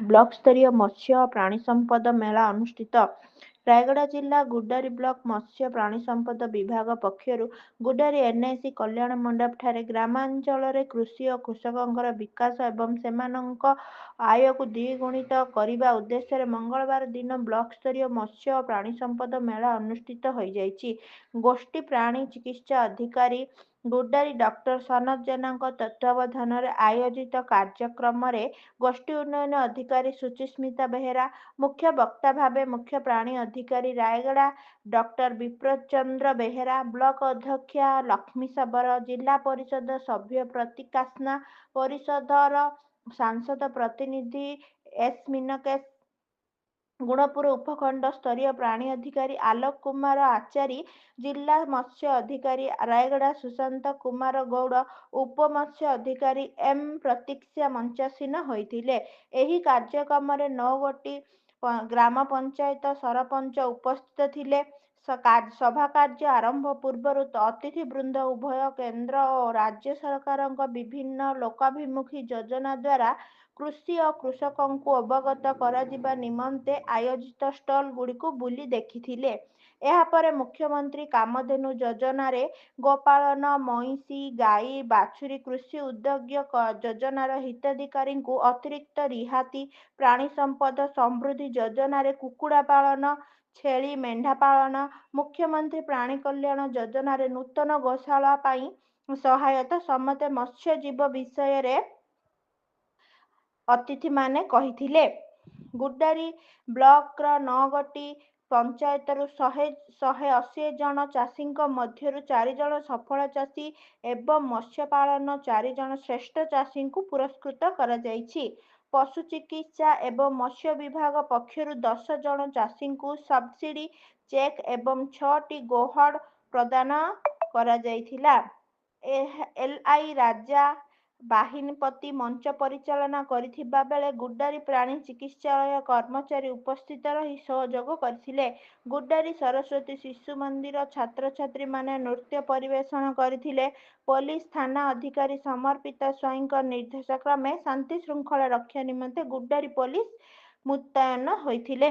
Block ସ୍ତରୀୟ ମତ୍ସ୍ୟ ଓ ପ୍ରାଣୀ ସମ୍ପଦ ମେଳା ଅନୁଷ୍ଠିତ। ରାୟଗଡ଼ା ଜିଲ୍ଲା ଗୁଡ୍ଡାରୀ ବ୍ଲକ ମତ୍ସ୍ୟ ପ୍ରାଣୀ ସମ୍ପଦ ବିଭାଗ ପକ୍ଷରୁ ଗୁଡ୍ଡାରୀ ଏନ୍ଆଇସି କଲ୍ୟାଣ ମଣ୍ଡପଠାରେ ଗ୍ରାମାଞ୍ଚଳରେ କୃଷି ଓ କୃଷକଙ୍କର ବିକାଶ ଏବଂ ସେମାନଙ୍କ ଆୟକୁ ଦ୍ୱିଗୁଣିତ କରିବା ଉଦ୍ଦେଶ୍ୟରେ ମଙ୍ଗଳବାର ଦିନ ବ୍ଲକ ସ୍ତରୀୟ ମତ୍ସ୍ୟ ଓ ପ୍ରାଣୀ ସମ୍ପଦ ମେଳା ଅନୁଷ୍ଠିତ ହୋଇଯାଇଛି। ଗୋଷ୍ଠୀ ପ୍ରାଣୀ ଚିକିତ୍ସା ଅଧିକାରୀ ଗୁଡ୍ଡାରୀ ଡକ୍ଟର ସନତ ଜେନାଙ୍କ ତତ୍ତ୍ୱାବଧାନରେ ଆୟୋଜିତ କାର୍ଯ୍ୟକ୍ରମରେ ଗୋଷ୍ଠୀ ଉନ୍ନୟନ ଅଧିକାରୀ ସୁଚିସ୍ମିତା ବେହେରା, ମୁଖ୍ୟ ବକ୍ତା ଭାବେ ମୁଖ୍ୟ ପ୍ରାଣୀ ଅଧିକାରୀ ରାୟଗଡ଼ା ଡକ୍ଟର ବିପ୍ରଚନ୍ଦ୍ର ବେହେରା, ବ୍ଲକ ଅଧ୍ୟକ୍ଷା ଲକ୍ଷ୍ମୀ ଶବର, ଜିଲ୍ଲା ପରିଷଦ ସଭ୍ୟ ପ୍ରତୀକାସ୍ନା, ପରିଷଦର ସାଂସଦ ପ୍ରତିନିଧି ଏସ୍ ମିନକେଶ, ଗୁଣପୁର ଉପଖଣ୍ଡ ସ୍ତରୀୟ ପ୍ରାଣୀ ଅଧିକାରୀ ଆଲୋକ କୁମାର ଆଚାରୀ, ଜିଲ୍ଲା ମତ୍ସ୍ୟ ଅଧିକାରୀ ରାୟଗଡ଼ା ସୁଶାନ୍ତ କୁମାର ଗୌଡ଼, ଉପ ମତ୍ସ୍ୟ ଅଧିକାରୀ ଏମ୍ ପ୍ରତୀକ୍ଷା ମଞ୍ଚାସୀନ ହୋଇଥିଲେ। ଏହି କାର୍ଯ୍ୟକ୍ରମରେ 9ଗୋଟି ଗ୍ରାମ ପଞ୍ଚାୟତ ସରପଞ୍ଚ ଉପସ୍ଥିତ ଥିଲେ। ସଭା କାର୍ଯ୍ୟ ଆରମ୍ଭ ପୂର୍ବରୁ ଅତିଥି ବୃନ୍ଦ ଉଭୟ କେନ୍ଦ୍ର ଓ ରାଜ୍ୟ ସରକାରଙ୍କ ବିଭିନ୍ନ ଲୋକାଭିମୁଖୀ ଯୋଜନା ଦ୍ୱାରା କୃଷି ଓ କୃଷକଙ୍କୁ ଅବଗତ କରାଯିବା ନିମନ୍ତେ ଆୟୋଜିତ ଷ୍ଟଲ ଗୁଡ଼ିକୁ ବୁଲି ଦେଖିଥିଲେ। ଏହାପରେ ମୁଖ୍ୟମନ୍ତ୍ରୀ କାମଧେନୁ ଯୋଜନାରେ ଗୋପାଳନ, ମଇଁଷି, ଗାଈ, ବାଛୁରୀ, କୃଷି ଉଦ୍ୟୋଗ ଯୋଜନାର ହିତାଧିକାରୀଙ୍କୁ ଅତିରିକ୍ତ ରିହାତି, ପ୍ରାଣୀ ସମ୍ପଦ ସମୃଦ୍ଧି ଯୋଜନାରେ କୁକୁଡ଼ା ପାଳନ, ଛେଳି, ମେଣ୍ଢା ପାଳନ, ମୁଖ୍ୟମନ୍ତ୍ରୀ ପ୍ରାଣୀ କଲ୍ୟାଣ ଯୋଜନାରେ ନୂତନ ଗୋଶାଳା ପାଇଁ ସହାୟତା ସମେତ ମତ୍ସ୍ୟଜୀବ ବିଷୟରେ ଅତିଥିମାନେ କହିଥିଲେ। ଗୁଡ୍ଡାରୀ ବ୍ଲକର 9ଗୋଟି ପଞ୍ଚାୟତରୁ 180 ଜଣ ଚାଷୀଙ୍କ ମଧ୍ୟରୁ 4 ଜଣ ସଫଳ ଚାଷୀ ଏବଂ ମତ୍ସ୍ୟ ପାଳନ 4 ଜଣ ଶ୍ରେଷ୍ଠ ଚାଷୀଙ୍କୁ ପୁରସ୍କୃତ କରାଯାଇଛି। ପଶୁ ଚିକିତ୍ସା ଏବଂ ମତ୍ସ୍ୟ ବିଭାଗ ପକ୍ଷରୁ 10 ଜଣ ଚାଷୀଙ୍କୁ ସବସିଡି ଚେକ୍ ଏବଂ 6ଟି ଗୋହଡ଼ ପ୍ରଦାନ କରାଯାଇଥିଲା। ଏଲ୍ଆଇ ରାଜା ବାହିନୀପତି ମଞ୍ଚ ପରିଚାଳନା କରିଥିବା ବେଳେ ଗୁଡ୍ଡାରୀ ପ୍ରାଣୀ ଚିକିତ୍ସାଳୟ କର୍ମଚାରୀ ଉପସ୍ଥିତ ରହି ସହଯୋଗ କରିଥିଲେ। ଗୁଡ୍ଡାରୀ ସରସ୍ୱତୀ ଶିଶୁ ମନ୍ଦିର ଛାତ୍ରଛାତ୍ରୀମାନେ ନୃତ୍ୟ ପରିବେଷଣ କରିଥିଲେ। ପୋଲିସ ଥାନା ଅଧିକାରୀ ସମର୍ପିତା ସ୍ୱାଇଁଙ୍କ ନିର୍ଦ୍ଦେଶ କ୍ରମେ ଶାନ୍ତି ଶୃଙ୍ଖଳା ରକ୍ଷା ନିମନ୍ତେ ଗୁଡ୍ଡାରୀ ପୋଲିସ ମୁତୟନ ହୋଇଥିଲେ।